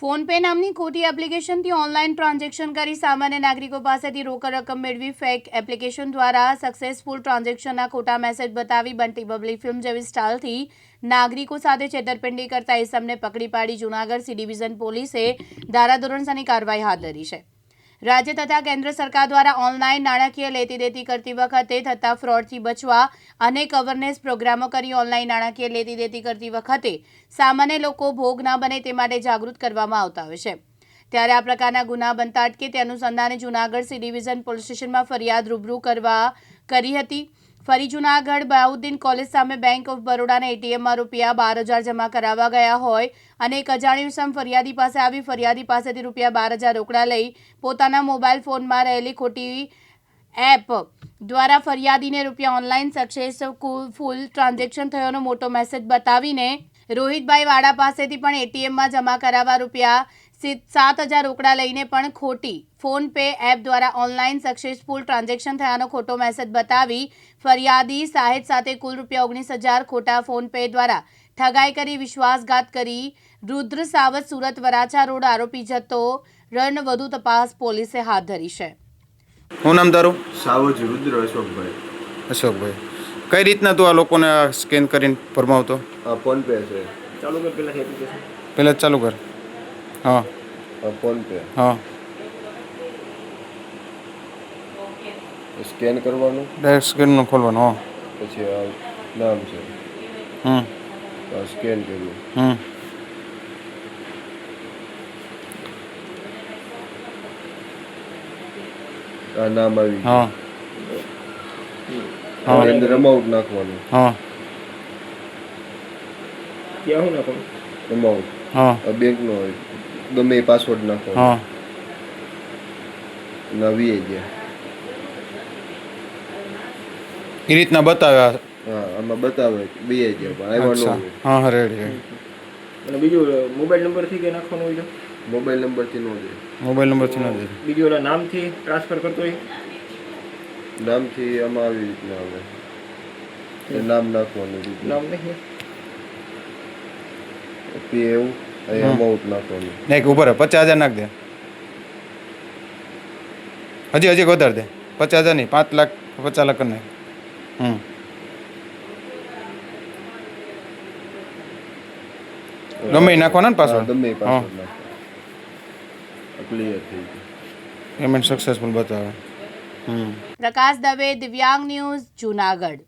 PhonePe નામની ખોટી એપ્લિકેશનથી online transaction કરી સામાન્ય નાગરિકો પાસેથી રોકડ રકમ મેળવી ફેક એપ્લિકેશન દ્વારા સક્સેસફુલ ટ્રાન્ઝેક્શનના ખોટા મેસેજ બતાવી બનતી બબલી ફિલ્મ જેવી સ્ટાઇલથી નાગરિકો સાથે છેતરપિંડી કરતા ઇસમને પકડી પાડી જૂનાગઢ સી ડિવિઝન પોલીસે ધારાધોરણસરની કાર્યવાહી હાથ ધરી છે। રાજ્ય તથા કેન્દ્ર સરકાર દ્વારા ઓનલાઈન નાણાકીય લેતી દેતી કરતી વખતે થતા ફ્રોડથી બચવા અનેક અવેરનેસ પ્રોગ્રામો કરી ઓનલાઈન નાણાકીય લેતી દેતી કરતી વખતે સામાન્ય લોકો ભોગ ના બને તે માટે જાગૃત કરવામાં આવતા હોય છે। ત્યારે આ પ્રકારના ગુના બનતા અટકે તે અનુસંધાને જૂનાગઢ સી ડિવિઝન પોલીસ સ્ટેશનમાં ફરિયાદ રૂબરૂ કરી હતી। ફરી જૂનાગઢ બહાઉદ્દીન કોલેજ સામે બેંક ઓફ બરોડાના એટીએમમાં રૂપિયા 12,000 જમા કરાવવા ગયા હોય અને એક અજાણ્યું ઇસમ ફરિયાદી પાસે આવી ફરિયાદી પાસેથી રૂપિયા 12,000 રોકડા લઈ પોતાના મોબાઈલ ફોનમાં રહેલી ખોટી એપ દ્વારા ફરિયાદીને રૂપિયા ઓનલાઈન સક્સેસફુલ ટ્રાન્ઝેક્શન થયોનો મોટો મેસેજ બતાવીને રોહિતભાઈ વાડા પાસેથી પણ એટીએમમાં જમા કરાવવા રૂપિયા 7,000 રોકડા લઈને પણ ખોટી ફોનપે એપ દ્વારા ઓનલાઈન સક્સેસફુલ ટ્રાન્ઝેક્શન થયાનો ખોટો મેસેજ બતાવી ફરિયાદી સાહેબ સાથે કુલ રૂપિયા 19,000 ખોટા ફોનપે દ્વારા ઠગાઈ કરી વિશ્વાસઘાત કરી રુદ્ર સાવત સુરત વરાછા રોડ આરોપી જતો રણ વધુ તપાસ પોલીસે હાથ ધરી છે। શું નામ તારું? સાવજ રુદ્ર અશોકભાઈ। અશોકભાઈ, કઈ રીતના તું આ લોકોને સ્કેન કરીને ફરમાવતો? આ ફોનપે છે, ચાલુ કર પહેલાં એપ્લિકેશન પહેલાં ચાલુ કર। હા ફોનપે, હા, સ્કેન કરવાનું, ડાયરેક્ટ સ્કેનનું ખોલવાનું। હા, પછી આ નામ છે, સ્કેન કર્યું, આ નામ આવી હા ગયું, આની અંદર અમાઉન્ટ નાખવાનું। હા, ક્યાં હું નાખવાનું અમાઉન્ટ? હા, બેંકનો હોય ગમે એ પાસવર્ડ નાખવાનો। હા, ના વીએ ગયા, એ રીતના બતાવ્યા। હા આમાં બતાવે વીએ ગયા પણ આવ્યા ન અચ્છા, હોય। હા હા, રેડી। અને બીજું મોબાઈલ નંબરથી કે નાખવાનું હોય મોબાઈલ નંબરથી ન જાય, મોબાઈલ નંબરથી ન દે, બીજું ઓલા નામથી ટ્રાન્સફર કરતો હોય નામથી આમાં આવી રીતના આવે, નામ નાખવાનું, નામ નહીં પી એવું અહીં અમાઉન્ટ નાખવાનું। નહીં ઉપર 50,000 નાખ દે, હજી વધારે દે, 50,000 નહીં, 5 લાખ 50 લાખ કરી નાખ। ગમે એ નાખવાના ને પાસવર્ડ? ગમે એ પાસવર્ડ નાખવાનો, ક્લિયર થઈ ગયું, પેમેન્ટ સક્સેસફુલ બતાવે। પ્રકાશ દવે, દિવ્યાંગ ન્યૂઝ, જૂનાગઢ।